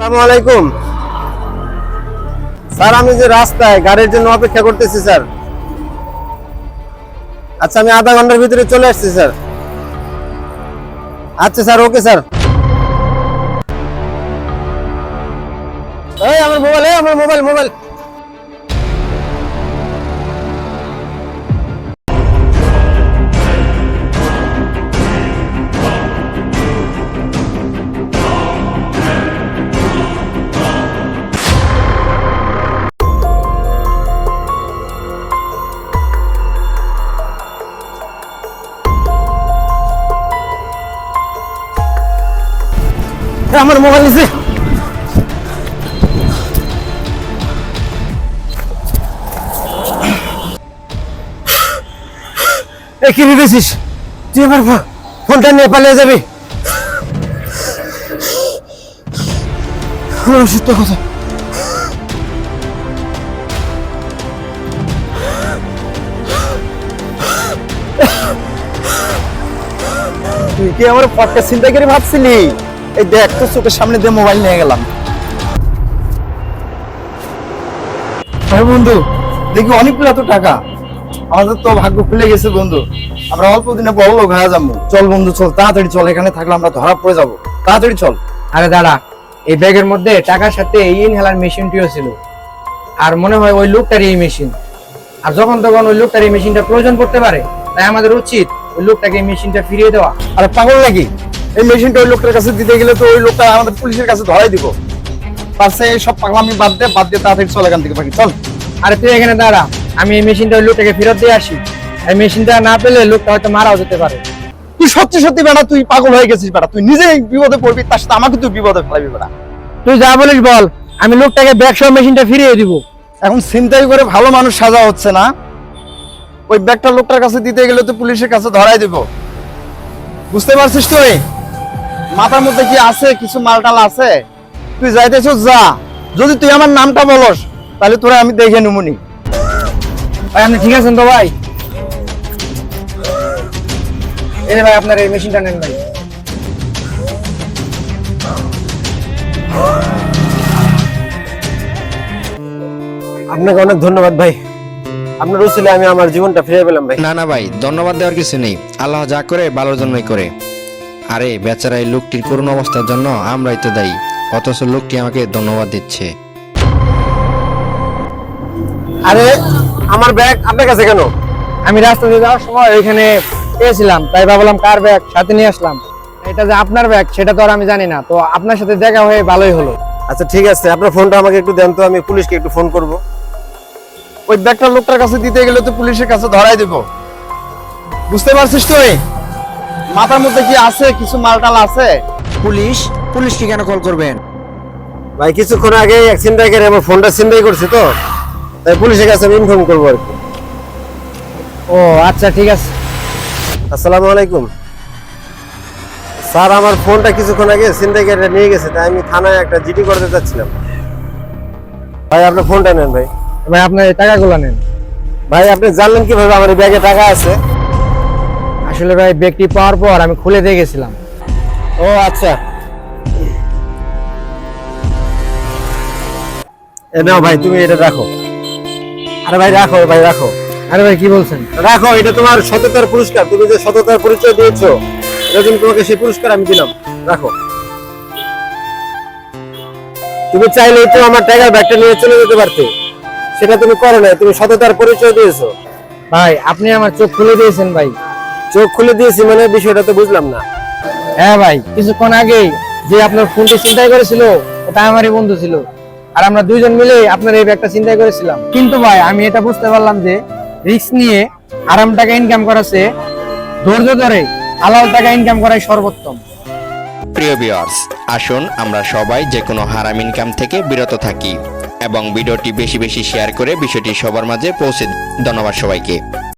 আসসালামু আলাইকুম স্যার, আমি যে রাস্তায় গাড়ির জন্য অপেক্ষা করতেছি স্যার। আচ্ছা, আমি আধা ঘন্টার ভিতরে চলে আসছি স্যার। আচ্ছা স্যার, ওকে স্যার। এই আমার মোবাইল, আমার মোবাইল মোবাইল আমার মোবাইল নিছে। কি ভেবেছিস তুই আমার ফোনটা নিয়ে পালিয়ে যাবি? সত্য কথা। তুই কি আমার ফটকা চিন্তা করে ভাবছিলি? এই দেখ তো চোখের সামনে দিয়ে মোবাইল নিয়ে গেলাম। হ্যাঁ বন্ধু, দেখি অনেকগুলো এত টাকা। আমাদের তো ভাগ্য খুলে গেছে বন্ধু, আমরা অল্প দিনে বড় লোক হয়ে যাবো। চল বন্ধু চল, তাড়াতাড়ি চল, এখানে থাকলে আমরা ধরা পড়ে যাবো। তাড়াতাড়ি চল। আরে দাঁড়া, এই ব্যাগের মধ্যে টাকার সাথে এই ইনহেলার মেশিনটিও ছিল, আর মনে হয় ওই লোকটারই এই মেশিন। আর যখন তখন ওই লোকটার এই মেশিনটা প্রয়োজন পড়তে পারে, তাই আমাদের উচিত ওই লোকটাকে এই মেশিনটা ফিরিয়ে দেওয়া। আরে পাগল নাকি? এই মেশিনটা ওই লোকটার কাছে দিতে গেলে তো ওই লোকটা আমাদের পুলিশের কাছে ধরাই দিব। পাশে সব পাগলামি বাদ দিয়ে তাড়াতাড়ি চল এখান থেকে। বাকি চল। আরে তুই এখানে দাঁড়া, আমি এই মেশিনটা ওই লোকটাকে ফেরত দিয়ে আসি। এই মেশিনটা না পেলে লোকটা হয়তো মারাও যেতে পারে। তুই সত্যি সত্যি বেটা, তুই পাগল হয়ে গেছিস বেটা। তুই নিজেই বিপদে পড়বি, তার সাথে আমাকে তুই বিপদে ফেলাবি বেটা। তুই যা বলিস বল, আমি লোকটাকে ব্যাগ সহ মেশিনটা ফিরিয়ে দিব। এখন ছিনতাই করে ভালো মানুষ সাজা হচ্ছে না। ওই ব্যাগটা লোকটার কাছে দিতে গেলে তো পুলিশের কাছে ধরাই দিব। বুঝতে পারছিস তুই? মাথার মধ্যে কি আছে? কিছু মালটাল আছে? তুই যাইতেছ যা। যদি তুই আমার নামটা বলস তাহলে তোরা আমি দেখে নেবনি। ভাই আপনি ঠিক আছেন তো ভাই? এই ভাই আপনার এই মেশিনটা নেন ভাই। আপনাকে অনেক ধন্যবাদ ভাই, আপনার উসিলে আমি আমার জীবনটা ফিরে পেলাম ভাই। না না ভাই, ধন্যবাদ দেওয়ার কিছু নেই। আল্লাহ যা করে ভালোর জন্যই করে। আরে বেচারা এই লোকটির করুণ অবস্থার জন্য আমরাই তো দায়ী, অথচ লোকটি আমাকে ধন্যবাদ দিচ্ছে। আরে আমার ব্যাগ আপনার কাছে কেন? আমি রাস্তা দিয়ে যাওয়ার সময় ওইখানে পেয়েছিলাম, তাই ভাবলাম কার ব্যাগ সাথে নিয়ে আসলাম। এটা যে আপনার ব্যাগ সেটা তো আর আমি জানি না, তো আপনার সাথে দেখা হয়ে ভালোই হলো। আচ্ছা ঠিক আছে, আপনার ফোনটা আমাকে একটু দেন তো, আমি পুলিশকে একটু ফোন করব। ওই ব্যাগটা লোকটার কাছে দিতে গেলে তো পুলিশের কাছে ধরাই দিব। বুঝতে পারছিস তুই? মাথার মধ্যে কি আছে? কিছু মালটাল আছে? পুলিশকে কেন কল করবেন? ভাই কিছুক্ষণ আগে এক ছিনতাইকারী আমার ফোনটা ছিনতাই করছে, তো তাই পুলিশের কাছে আমি ইনফর্ম করবো আর কি। ও আচ্ছা ঠিক আছে। আসসালামু আলাইকুম স্যার, আমার ফোনটা কিছুক্ষণ আগে ছিনতাইকারীরা নিয়ে গেছে, তাই আমি থানায় একটা জিডি করতে চাচ্ছিলাম। ভাই আপনার ফোনটা নেন ভাই। ভাই আপনার এই টাকাগুলো নেন। ভাই আপনি জানলেন কিভাবে আমার এই ব্যাগে টাকা আছে? আসলে ভাই ব্যাগটি পাওয়ার পর আমি খুলে দিয়ে গেছিলাম। ও আচ্ছা, এ নাও ভাই, তুমি এটা রাখো। আরে ভাই রাখো, ভাই রাখো। আরে ভাই কি বলছেন? রাখো, এটা তোমার সততার পুরস্কার। তুমি যে সততার পরিচয় দিয়েছো, এর জন্য তোমাকে সেই পুরস্কার আমি দিলাম। রাখো। তুমি চাইলেই তো আমার টাকার ব্যাগটা নিয়ে চলে যেতে পারতে, সেটা তুমি করো না। তুমি সততার পরিচয় দিয়েছো। ভাই আপনি আমার চোখ খুলে দিয়েছেন ভাই। চোখ খুলে দিয়েছি মানে বিষয়টা তো বুঝলাম না। হ্যাঁ ভাই, কিছুক্ষণ আগেই যে আপনার ফোনটি ছিনতাই করেছিল ওটা আমারই বন্ধু ছিল, আর আমরা দুইজন মিলে আপনার এই ব্যাগটা ছিনতাই করেছিলাম। কিন্তু ভাই আমি এটা বুঝতে পারলাম যে রিস্ক নিয়ে আরাম টাকা ইনকাম করাছে, ধৈর্য ধরে হালাল টাকা ইনকাম করাই সর্বোত্তম। প্রিয় ভিউয়ার্স, আসুন আমরা সবাই যে কোনো হারাম ইনকাম থেকে বিরত থাকি এবং ভিডিওটি বেশি বেশি শেয়ার করে বিষয়টি সবার মাঝে পৌঁছে দিন। ধন্যবাদ সবাইকে।